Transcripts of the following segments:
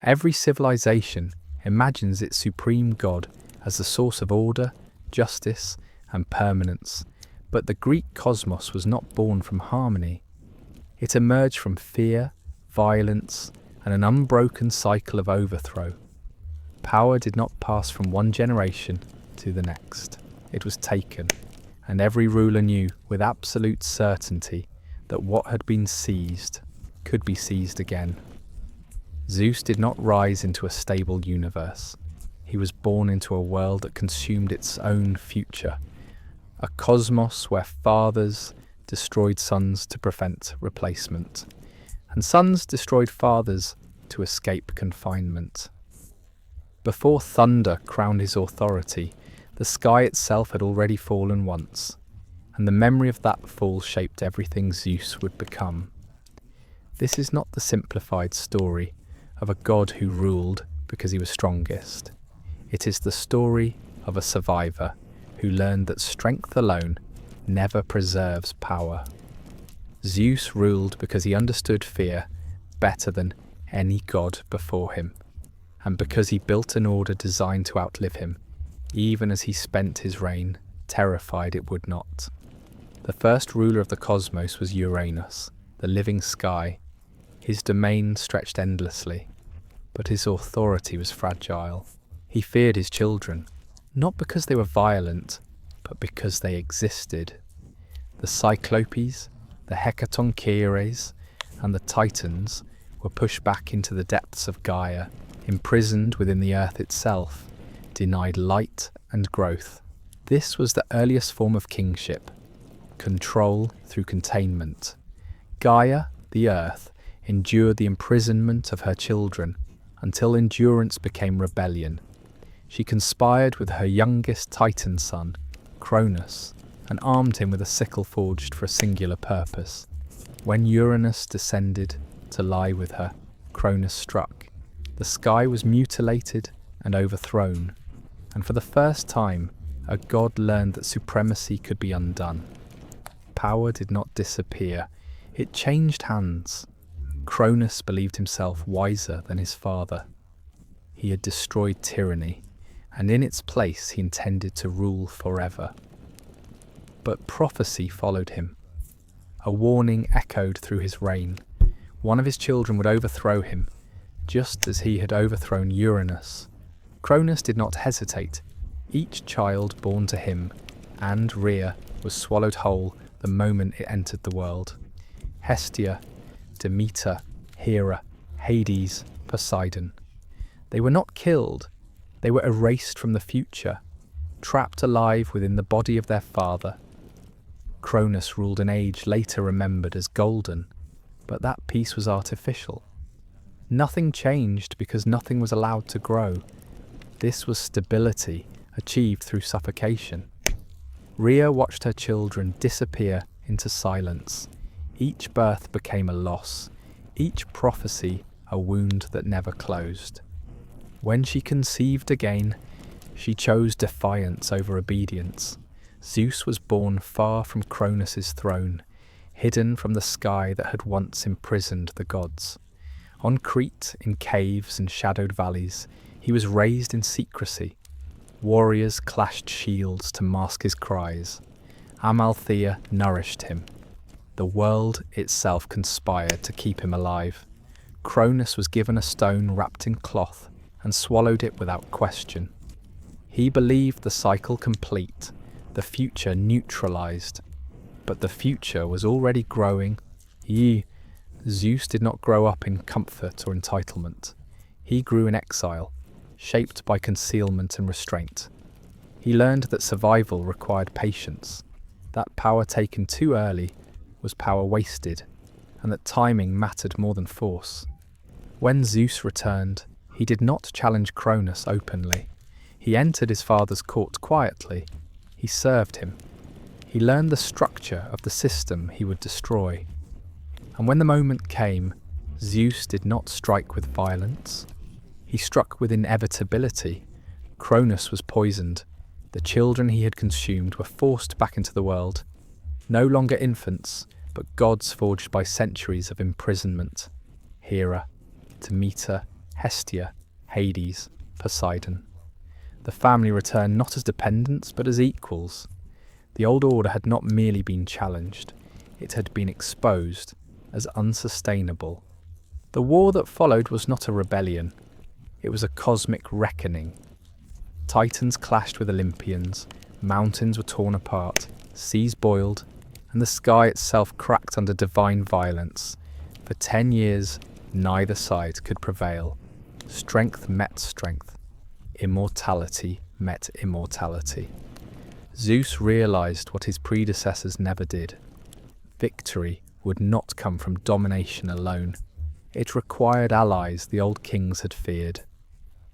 Every civilization imagines its supreme god as the source of order, justice, and permanence, but the Greek cosmos was not born from harmony. It emerged from fear, violence, and an unbroken cycle of overthrow. Power did not pass from one generation to the next. It was taken, and every ruler knew with absolute certainty that what had been seized could be seized again. Zeus did not rise into a stable universe. He was born into a world that consumed its own future, a cosmos where fathers destroyed sons to prevent replacement, and sons destroyed fathers to escape confinement. Before thunder crowned his authority, the sky itself had already fallen once, and the memory of that fall shaped everything Zeus would become. This is not the simplified story of a god who ruled because he was strongest. It is the story of a survivor who learned that strength alone never preserves power. Zeus ruled because he understood fear better than any god before him, and because he built an order designed to outlive him, even as he spent his reign terrified it would not. The first ruler of the cosmos was Uranus, the living sky. His domain stretched endlessly, but his authority was fragile. He feared his children, not because they were violent, but because they existed. The Cyclopes, the Hecatoncheires, and the Titans were pushed back into the depths of Gaia, imprisoned within the earth itself, denied light and growth. This was the earliest form of kingship, control through containment. Gaia, the earth, endured the imprisonment of her children until endurance became rebellion. She conspired with her youngest Titan son, Cronus, and armed him with a sickle forged for a singular purpose. When Uranus descended to lie with her, Cronus struck. The sky was mutilated and overthrown, and for the first time, a god learned that supremacy could be undone. Power did not disappear, it changed hands. Cronus believed himself wiser than his father. He had destroyed tyranny, and in its place he intended to rule forever. But prophecy followed him. A warning echoed through his reign. One of his children would overthrow him, just as he had overthrown Uranus. Cronus did not hesitate. Each child born to him, and Rhea, was swallowed whole the moment it entered the world. Hestia, Demeter, Hera, Hades, Poseidon. They were not killed, they were erased from the future, trapped alive within the body of their father. Cronus ruled an age later remembered as golden, but that peace was artificial. Nothing changed because nothing was allowed to grow. This was stability, achieved through suffocation. Rhea watched her children disappear into silence. Each birth became a loss, each prophecy a wound that never closed. When she conceived again, she chose defiance over obedience. Zeus was born far from Cronus's throne, hidden from the sky that had once imprisoned the gods. On Crete, in caves and shadowed valleys, he was raised in secrecy. Warriors clashed shields to mask his cries. Amalthea nourished him. The world itself conspired to keep him alive. Cronus was given a stone wrapped in cloth and swallowed it without question. He believed the cycle complete, the future neutralized. But the future was already growing. Zeus did not grow up in comfort or entitlement. He grew in exile, shaped by concealment and restraint. He learned that survival required patience, that power taken too early was power wasted, and that timing mattered more than force. When Zeus returned, he did not challenge Cronus openly. He entered his father's court quietly. He served him. He learned the structure of the system he would destroy. And when the moment came, Zeus did not strike with violence. He struck with inevitability. Cronus was poisoned. The children he had consumed were forced back into the world. No longer infants, but gods forged by centuries of imprisonment. Hera, Demeter, Hestia, Hades, Poseidon. The family returned not as dependents but as equals. The old order had not merely been challenged, it had been exposed as unsustainable. The war that followed was not a rebellion, it was a cosmic reckoning. Titans clashed with Olympians, mountains were torn apart, seas boiled, and the sky itself cracked under divine violence. For 10 years, neither side could prevail. Strength met strength. Immortality met immortality. Zeus realized what his predecessors never did. Victory would not come from domination alone. It required allies the old kings had feared.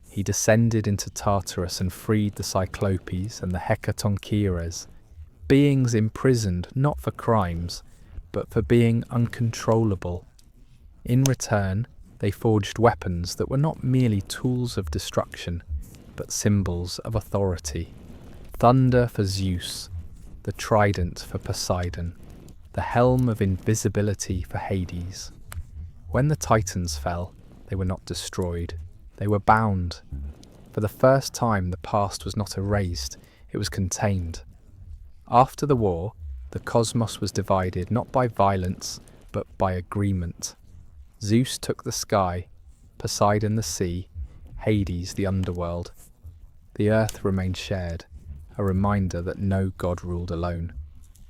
He descended into Tartarus and freed the Cyclopes and the Hecatonkieres, beings imprisoned not for crimes, but for being uncontrollable. In return, they forged weapons that were not merely tools of destruction, but symbols of authority. Thunder for Zeus, the trident for Poseidon, the helm of invisibility for Hades. When the Titans fell, they were not destroyed, they were bound. For the first time, the past was not erased, it was contained. After the war, the cosmos was divided not by violence, but by agreement. Zeus took the sky, Poseidon the sea, Hades the underworld. The earth remained shared, a reminder that no god ruled alone.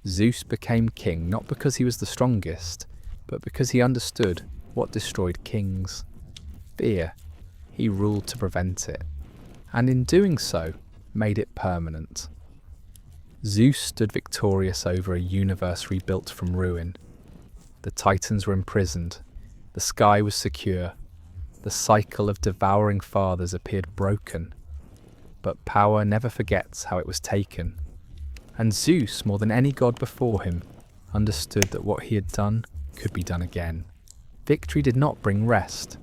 Zeus became king not because he was the strongest, but because he understood what destroyed kings. Fear. He ruled to prevent it, and in doing so, made it permanent. Zeus stood victorious over a universe rebuilt from ruin. The Titans were imprisoned, the sky was secure, the cycle of devouring fathers appeared broken. But power never forgets how it was taken, and Zeus, more than any god before him, understood that what he had done could be done again. Victory did not bring rest.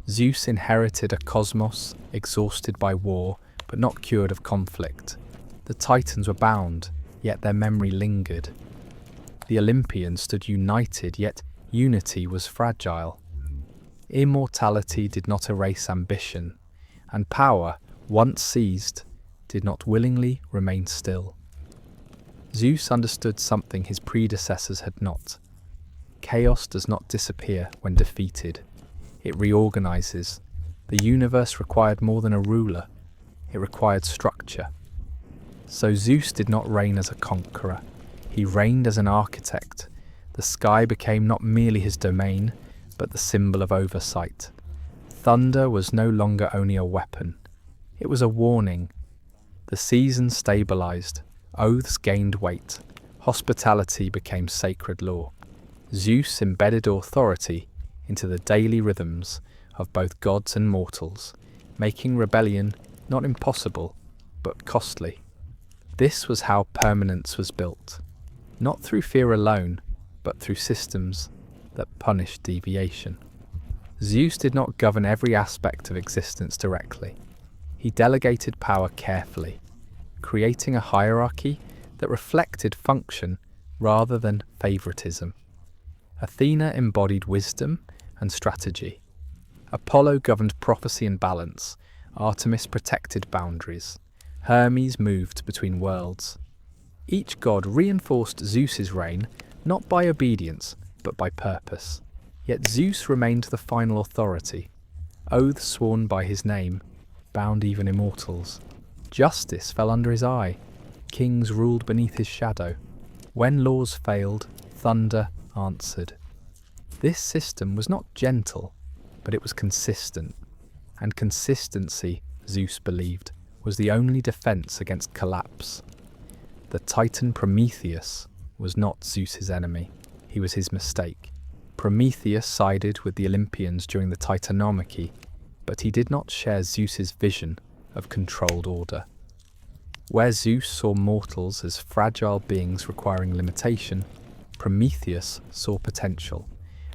Zeus inherited a cosmos exhausted by war, but not cured of conflict. The Titans were bound, yet their memory lingered. The Olympians stood united, yet unity was fragile. Immortality did not erase ambition, and power, once seized, did not willingly remain still. Zeus understood something his predecessors had not. Chaos does not disappear when defeated. It reorganizes. The universe required more than a ruler. It required structure. So Zeus did not reign as a conqueror. He reigned as an architect. The sky became not merely his domain, but the symbol of oversight. Thunder was no longer only a weapon. It was a warning. The seasons stabilized. Oaths gained weight. Hospitality became sacred law. Zeus embedded authority into the daily rhythms of both gods and mortals, making rebellion not impossible, but costly. This was how permanence was built, not through fear alone, but through systems that punished deviation. Zeus did not govern every aspect of existence directly. He delegated power carefully, creating a hierarchy that reflected function rather than favoritism. Athena embodied wisdom and strategy. Apollo governed prophecy and balance. Artemis protected boundaries. Hermes moved between worlds. Each god reinforced Zeus's reign not by obedience, but by purpose. Yet Zeus remained the final authority. Oaths sworn by his name bound even immortals. Justice fell under his eye. Kings ruled beneath his shadow. When laws failed, thunder answered. This system was not gentle, but it was consistent. And consistency, Zeus believed, was the only defense against collapse. The Titan Prometheus was not Zeus's enemy. He was his mistake. Prometheus sided with the Olympians during the Titanomachy, but he did not share Zeus's vision of controlled order. Where Zeus saw mortals as fragile beings requiring limitation, Prometheus saw potential.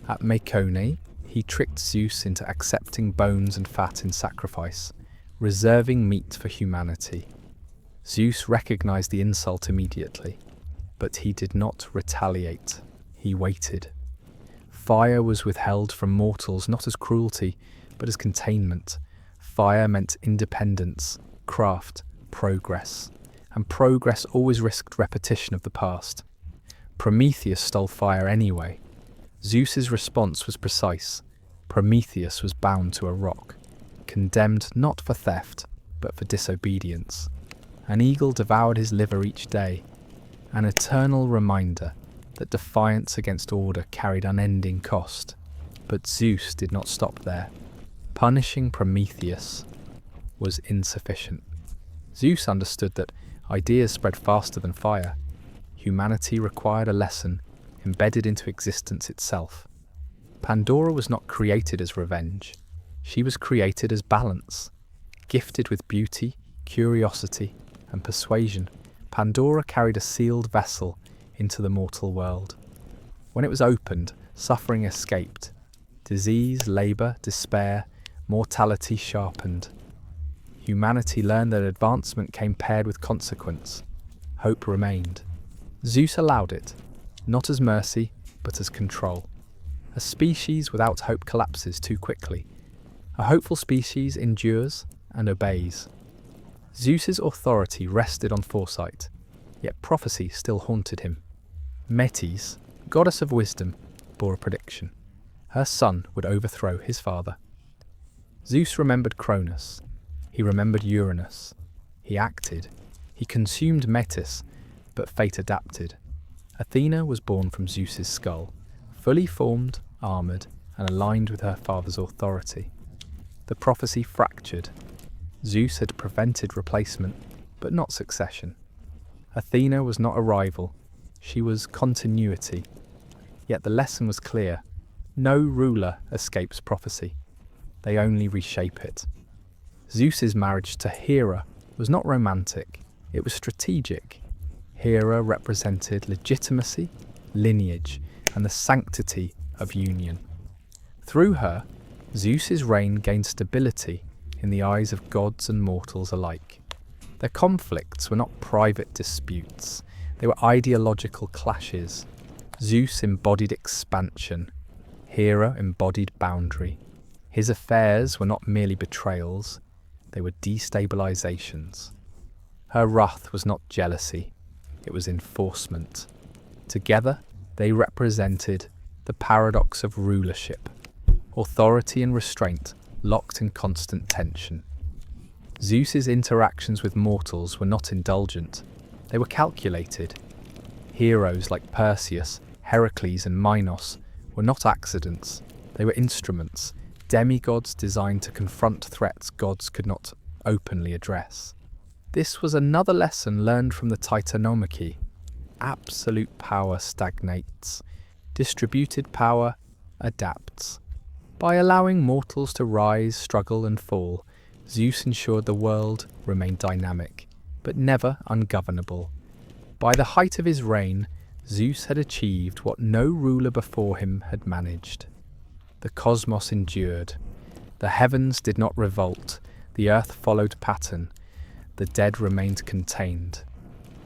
At Mekone, he tricked Zeus into accepting bones and fat in sacrifice, reserving meat for humanity. Zeus recognized the insult immediately, but he did not retaliate. He waited. Fire was withheld from mortals not as cruelty, but as containment. Fire meant independence, craft, progress, and progress always risked repetition of the past. Prometheus stole fire anyway. Zeus's response was precise. Prometheus was bound to a rock, condemned not for theft, but for disobedience. An eagle devoured his liver each day, an eternal reminder that defiance against order carried unending cost. But Zeus did not stop there. Punishing Prometheus was insufficient. Zeus understood that ideas spread faster than fire. Humanity required a lesson embedded into existence itself. Pandora was not created as revenge. She was created as balance. Gifted with beauty, curiosity, and persuasion, Pandora carried a sealed vessel into the mortal world. When it was opened, suffering escaped. Disease, labour, despair, mortality sharpened. Humanity learned that advancement came paired with consequence. Hope remained. Zeus allowed it, not as mercy, but as control. A species without hope collapses too quickly. A hopeful species endures and obeys. Zeus's authority rested on foresight, yet prophecy still haunted him. Metis, goddess of wisdom, bore a prediction. Her son would overthrow his father. Zeus remembered Cronus. He remembered Uranus. He acted. He consumed Metis, but fate adapted. Athena was born from Zeus's skull, fully formed, armoured, and aligned with her father's authority. The prophecy fractured. Zeus had prevented replacement, but not succession. Athena was not a rival. She was continuity. Yet the lesson was clear. No ruler escapes prophecy. They only reshape it. Zeus's marriage to Hera was not romantic, it was strategic. Hera represented legitimacy, lineage, and the sanctity of union. Through her, Zeus's reign gained stability in the eyes of gods and mortals alike. Their conflicts were not private disputes, they were ideological clashes. Zeus embodied expansion, Hera embodied boundary. His affairs were not merely betrayals, they were destabilizations. Her wrath was not jealousy, it was enforcement. Together, they represented the paradox of rulership, authority and restraint locked in constant tension. Zeus's interactions with mortals were not indulgent, they were calculated. Heroes like Perseus, Heracles and Minos were not accidents, they were instruments, demigods designed to confront threats gods could not openly address. This was another lesson learned from the Titanomachy. Absolute power stagnates. Distributed power adapts. By allowing mortals to rise, struggle and fall, Zeus ensured the world remained dynamic, but never ungovernable. By the height of his reign, Zeus had achieved what no ruler before him had managed. The cosmos endured. The heavens did not revolt, the earth followed pattern, the dead remained contained.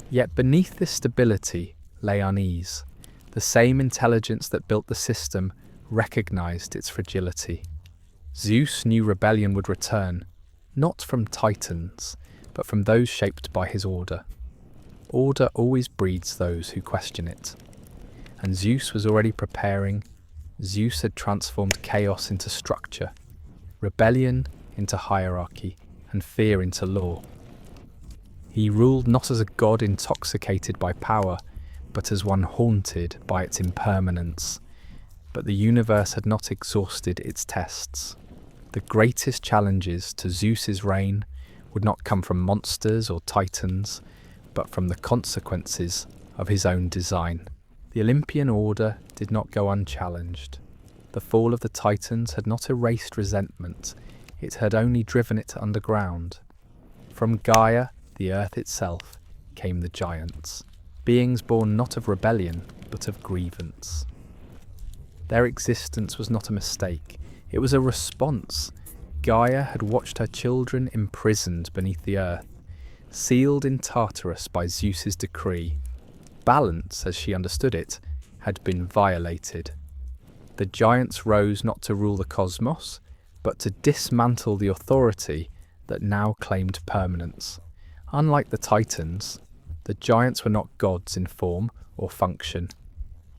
Yet beneath this stability lay unease. The same intelligence that built the system recognized its fragility. Zeus knew rebellion would return, not from titans, but from those shaped by his order. Order always breeds those who question it. And Zeus was already preparing. Zeus had transformed chaos into structure, rebellion into hierarchy, and fear into law. He ruled not as a god intoxicated by power, but as one haunted by its impermanence. But the universe had not exhausted its tests. The greatest challenges to Zeus's reign would not come from monsters or titans, but from the consequences of his own design. The Olympian order did not go unchallenged. The fall of the Titans had not erased resentment, it had only driven it underground. From Gaia, the earth itself, came the giants, beings born not of rebellion, but of grievance. Their existence was not a mistake, it was a response. Gaia had watched her children imprisoned beneath the earth, sealed in Tartarus by Zeus's decree. Balance, as she understood it, had been violated. The giants rose not to rule the cosmos, but to dismantle the authority that now claimed permanence. Unlike the Titans, the giants were not gods in form or function.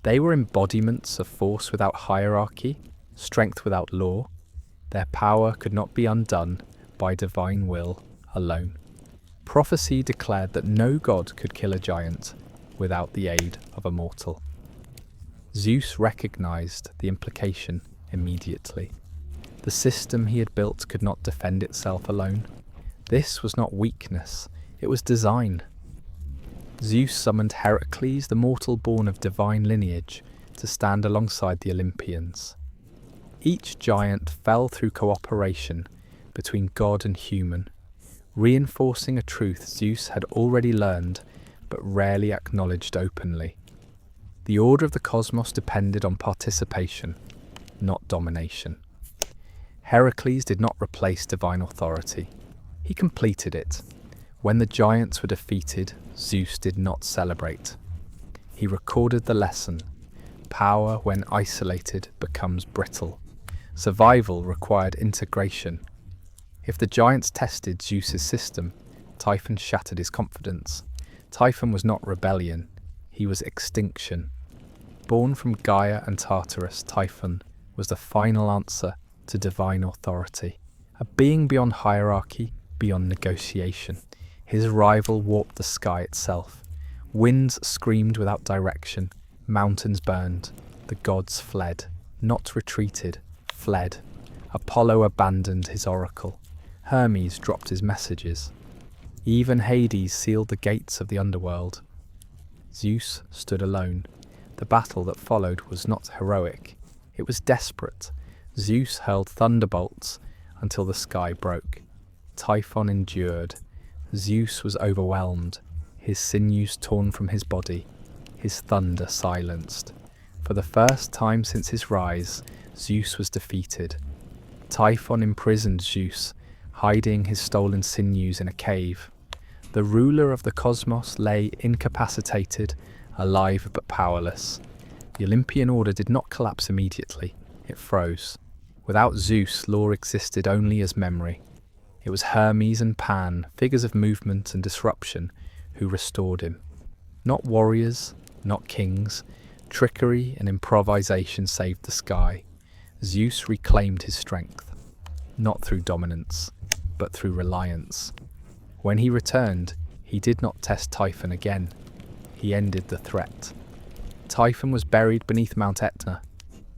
They were embodiments of force without hierarchy, strength without law. Their power could not be undone by divine will alone. Prophecy declared that no god could kill a giant without the aid of a mortal. Zeus recognized the implication immediately. The system he had built could not defend itself alone. This was not weakness, it was design. Zeus summoned Heracles, the mortal born of divine lineage, to stand alongside the Olympians. Each giant fell through cooperation between god and human, reinforcing a truth Zeus had already learned but rarely acknowledged openly. The order of the cosmos depended on participation, not domination. Heracles did not replace divine authority. He completed it. When the giants were defeated, Zeus did not celebrate. He recorded the lesson. Power, when isolated, becomes brittle. Survival required integration. If the giants tested Zeus's system, Typhon shattered his confidence. Typhon was not rebellion, he was extinction. Born from Gaia and Tartarus, Typhon was the final answer to divine authority. A being beyond hierarchy, beyond negotiation. His rival warped the sky itself. Winds screamed without direction. Mountains burned. The gods fled. Not retreated, fled. Apollo abandoned his oracle. Hermes dropped his messages. Even Hades sealed the gates of the underworld. Zeus stood alone. The battle that followed was not heroic. It was desperate. Zeus hurled thunderbolts until the sky broke. Typhon endured. Zeus was overwhelmed, his sinews torn from his body, his thunder silenced. For the first time since his rise, Zeus was defeated. Typhon imprisoned Zeus, hiding his stolen sinews in a cave. The ruler of the cosmos lay incapacitated, alive but powerless. The Olympian order did not collapse immediately, it froze. Without Zeus, law existed only as memory. It was Hermes and Pan, figures of movement and disruption, who restored him. Not warriors, not kings. Trickery and improvisation saved the sky. Zeus reclaimed his strength, not through dominance, but through reliance. When he returned, he did not test Typhon again. He ended the threat. Typhon was buried beneath Mount Etna,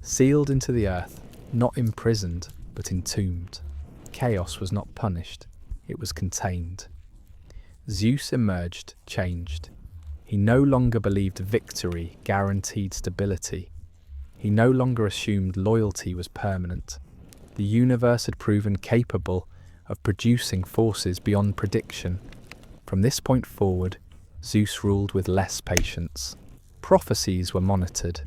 sealed into the earth, not imprisoned, but entombed. Chaos was not punished, it was contained. Zeus emerged, changed. He no longer believed victory guaranteed stability. He no longer assumed loyalty was permanent. The universe had proven capable of producing forces beyond prediction. From this point forward, Zeus ruled with less patience. Prophecies were monitored.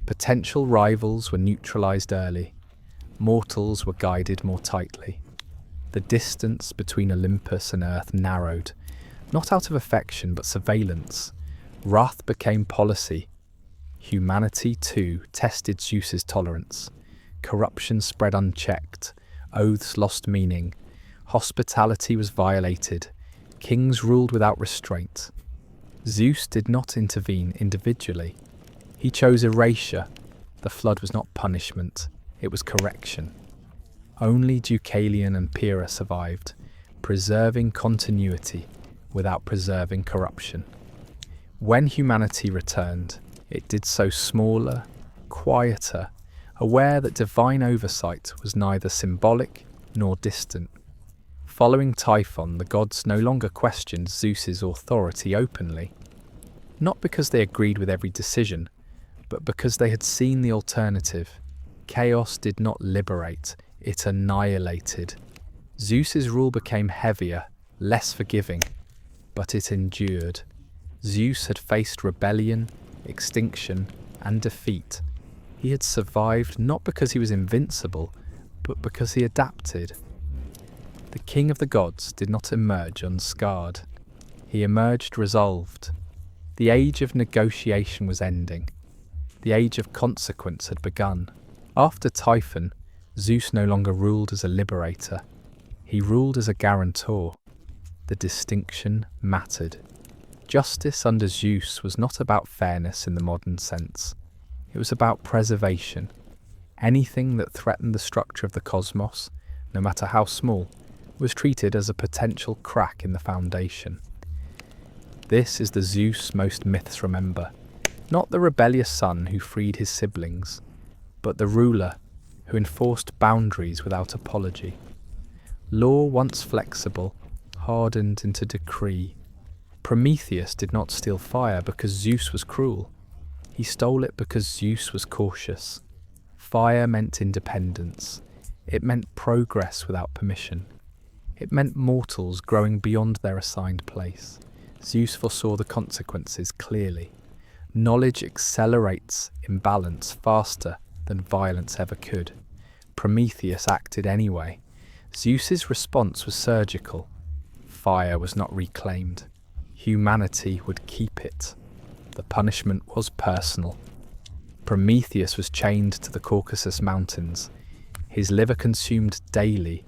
Potential rivals were neutralized early. Mortals were guided more tightly. The distance between Olympus and Earth narrowed, not out of affection but surveillance. Wrath became policy. Humanity, too, tested Zeus's tolerance. Corruption spread unchecked. Oaths lost meaning. Hospitality was violated. Kings ruled without restraint. Zeus did not intervene individually. He chose erasure. The flood was not punishment, it was correction. Only Deucalion and Pyrrha survived, preserving continuity without preserving corruption. When humanity returned, it did so smaller, quieter, aware that divine oversight was neither symbolic nor distant. Following Typhon, the gods no longer questioned Zeus's authority openly, not because they agreed with every decision, but because they had seen the alternative. Chaos did not liberate, it annihilated. Zeus's rule became heavier, less forgiving, but it endured. Zeus had faced rebellion, extinction, and defeat. He had survived not because he was invincible, but because he adapted. The king of the gods did not emerge unscarred. He emerged resolved. The age of negotiation was ending. The age of consequence had begun. After Typhon, Zeus no longer ruled as a liberator. He ruled as a guarantor. The distinction mattered. Justice under Zeus was not about fairness in the modern sense. It was about preservation. Anything that threatened the structure of the cosmos, no matter how small, was treated as a potential crack in the foundation. This is the Zeus most myths remember. Not the rebellious son who freed his siblings, but the ruler who enforced boundaries without apology. Law once flexible, hardened into decree. Prometheus did not steal fire because Zeus was cruel. He stole it because Zeus was cautious. Fire meant independence. It meant progress without permission. It meant mortals growing beyond their assigned place. Zeus foresaw the consequences clearly. Knowledge accelerates imbalance faster than violence ever could. Prometheus acted anyway. Zeus's response was surgical. Fire was not reclaimed. Humanity would keep it. The punishment was personal. Prometheus was chained to the Caucasus Mountains. His liver consumed daily,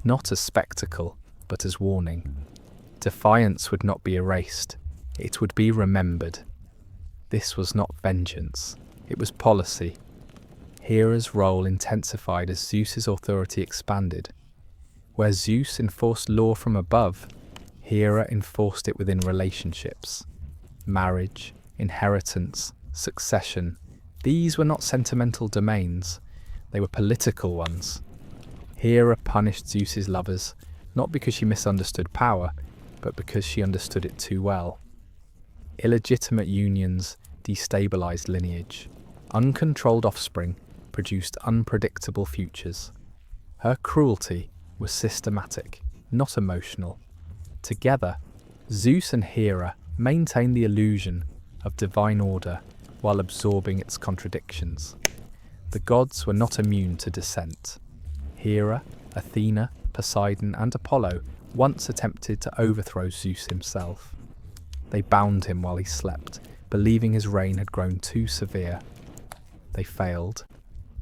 not as spectacle, but as warning. Defiance would not be erased. It would be remembered. This was not vengeance. It was policy. Hera's role intensified as Zeus's authority expanded. Where Zeus enforced law from above, Hera enforced it within relationships. Marriage, inheritance, succession. These were not sentimental domains. They were political ones. Hera punished Zeus's lovers, not because she misunderstood power, but because she understood it too well. Illegitimate unions destabilized lineage. Uncontrolled offspring produced unpredictable futures. Her cruelty was systematic, not emotional. Together, Zeus and Hera maintained the illusion of divine order while absorbing its contradictions. The gods were not immune to dissent. Hera, Athena, Poseidon, and Apollo once attempted to overthrow Zeus himself. They bound him while he slept, believing his reign had grown too severe. They failed.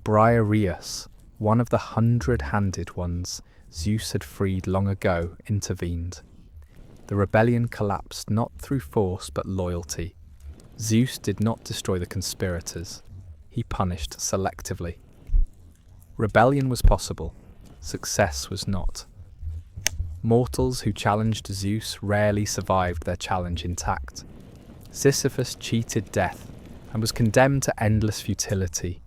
Briareus, one of the 100-handed ones Zeus had freed long ago, intervened. The rebellion collapsed not through force but loyalty. Zeus did not destroy the conspirators. He punished selectively. Rebellion was possible. Success was not. Mortals who challenged Zeus rarely survived their challenge intact. Sisyphus cheated death and was condemned to endless futility.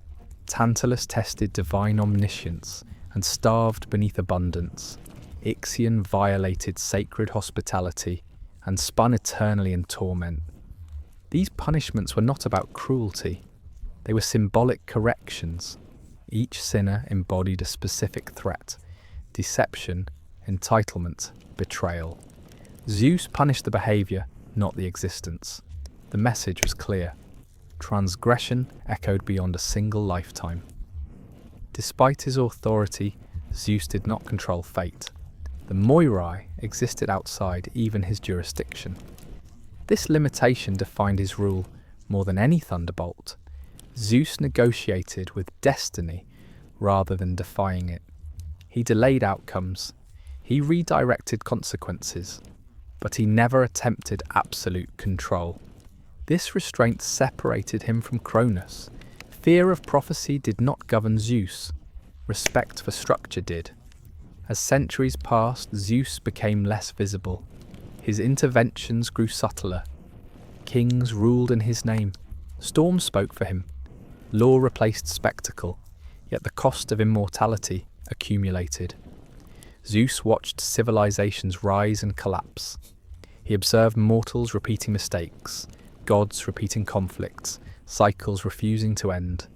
Tantalus tested divine omniscience and starved beneath abundance. Ixion violated sacred hospitality and spun eternally in torment. These punishments were not about cruelty. They were symbolic corrections. Each sinner embodied a specific threat: deception, entitlement, betrayal. Zeus punished the behavior, not the existence. The message was clear. Transgression echoed beyond a single lifetime. Despite his authority, Zeus did not control fate. The Moirai existed outside even his jurisdiction. This limitation defined his rule more than any thunderbolt. Zeus negotiated with destiny rather than defying it. He delayed outcomes. He redirected consequences. But he never attempted absolute control. This restraint separated him from Cronus. Fear of prophecy did not govern Zeus. Respect for structure did. As centuries passed, Zeus became less visible. His interventions grew subtler. Kings ruled in his name. Storms spoke for him. Law replaced spectacle, yet the cost of immortality accumulated. Zeus watched civilizations rise and collapse. He observed mortals repeating mistakes, gods repeating conflicts, cycles refusing to end.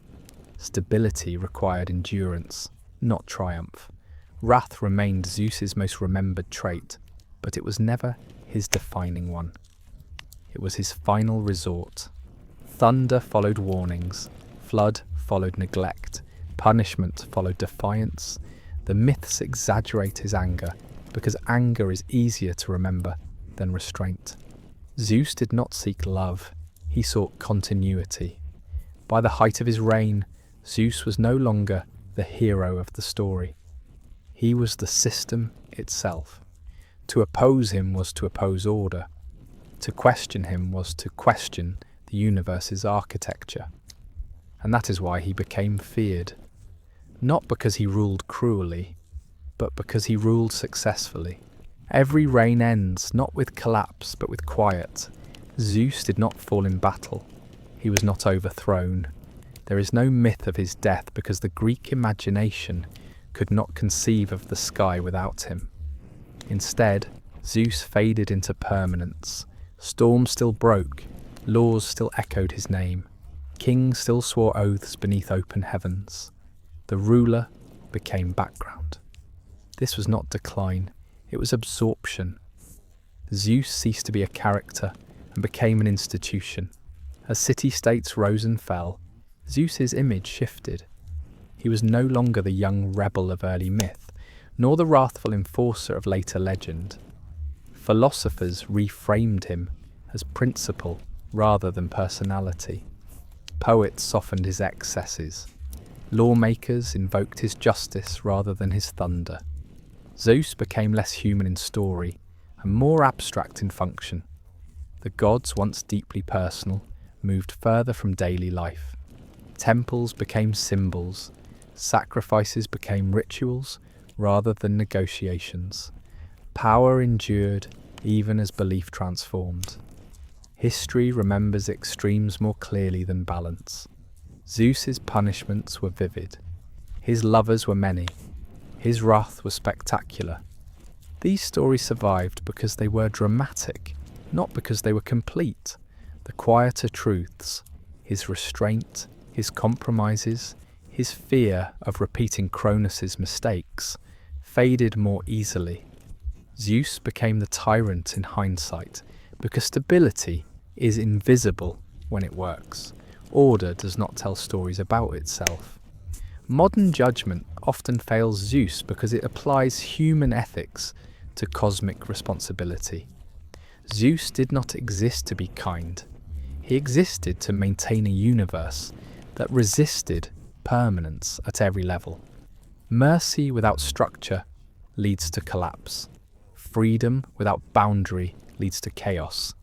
Stability required endurance, not triumph. Wrath remained Zeus's most remembered trait, but it was never his defining one. It was his final resort. Thunder followed warnings, flood followed neglect, punishment followed defiance. The myths exaggerate his anger, because anger is easier to remember than restraint. Zeus did not seek love, he sought continuity. By the height of his reign, Zeus was no longer the hero of the story. He was the system itself. To oppose him was to oppose order. To question him was to question the universe's architecture. And that is why he became feared. Not because he ruled cruelly, but because he ruled successfully. Every reign ends not with collapse, but with quiet. Zeus did not fall in battle. He was not overthrown. There is no myth of his death because the Greek imagination could not conceive of the sky without him. Instead, Zeus faded into permanence. Storms still broke, laws still echoed his name. Kings still swore oaths beneath open heavens. The ruler became background. This was not decline, it was absorption. Zeus ceased to be a character and became an institution. As city-states rose and fell, Zeus's image shifted. He was no longer the young rebel of early myth, nor the wrathful enforcer of later legend. Philosophers reframed him as principle rather than personality. Poets softened his excesses. Lawmakers invoked his justice rather than his thunder. Zeus became less human in story and more abstract in function. The gods, once deeply personal, moved further from daily life. Temples became symbols. Sacrifices became rituals rather than negotiations. Power endured even as belief transformed. History remembers extremes more clearly than balance. Zeus's punishments were vivid. His lovers were many. His wrath was spectacular. These stories survived because they were dramatic, not because they were complete. The quieter truths, his restraint, his compromises, his fear of repeating Cronus's mistakes, faded more easily. Zeus became the tyrant in hindsight because stability is invisible when it works. Order does not tell stories about itself. Modern judgment often fails Zeus because it applies human ethics to cosmic responsibility. Zeus did not exist to be kind. He existed to maintain a universe that resisted permanence at every level. Mercy without structure leads to collapse. Freedom without boundary leads to chaos.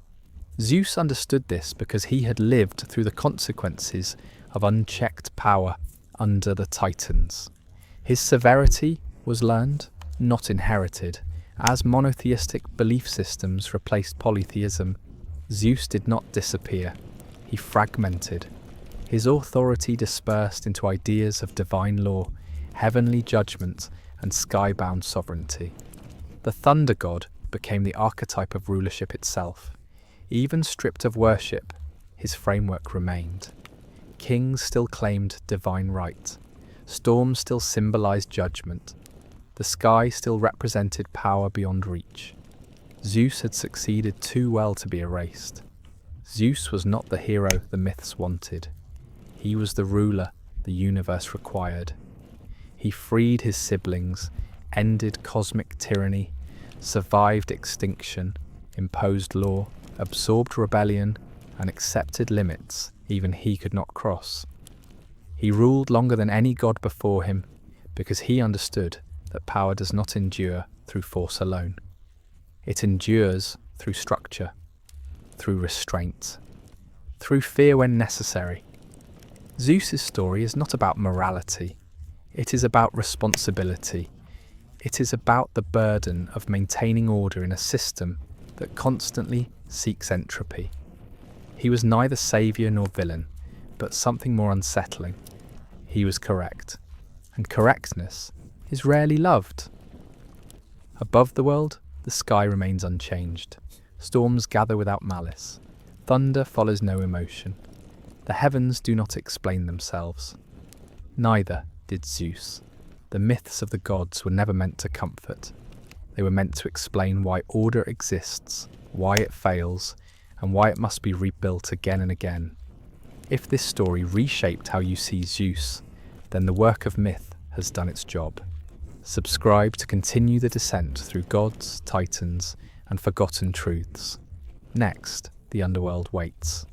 Zeus understood this because he had lived through the consequences of unchecked power under the Titans. His severity was learned, not inherited. As monotheistic belief systems replaced polytheism, Zeus did not disappear. He fragmented. His authority dispersed into ideas of divine law, heavenly judgment, and skybound sovereignty. The thunder god became the archetype of rulership itself. Even stripped of worship, his framework remained. Kings still claimed divine right. Storms still symbolized judgment. The sky still represented power beyond reach. Zeus had succeeded too well to be erased. Zeus was not the hero the myths wanted. He was the ruler the universe required. He freed his siblings, ended cosmic tyranny, survived extinction, imposed law, absorbed rebellion, and accepted limits even he could not cross. He ruled longer than any god before him because he understood that power does not endure through force alone. It endures through structure, through restraint, through fear when necessary. Zeus's story is not about morality. It is about responsibility. It is about the burden of maintaining order in a system that constantly seeks entropy. He was neither saviour nor villain, but something more unsettling. He was correct, and correctness is rarely loved. Above the world, the sky remains unchanged. Storms gather without malice. Thunder follows no emotion. The heavens do not explain themselves. Neither did Zeus. The myths of the gods were never meant to comfort. They were meant to explain why order exists, why it fails, and why it must be rebuilt again and again. If this story reshaped how you see Zeus, then the work of myth has done its job. Subscribe to continue the descent through gods, titans, and forgotten truths. Next, the underworld waits.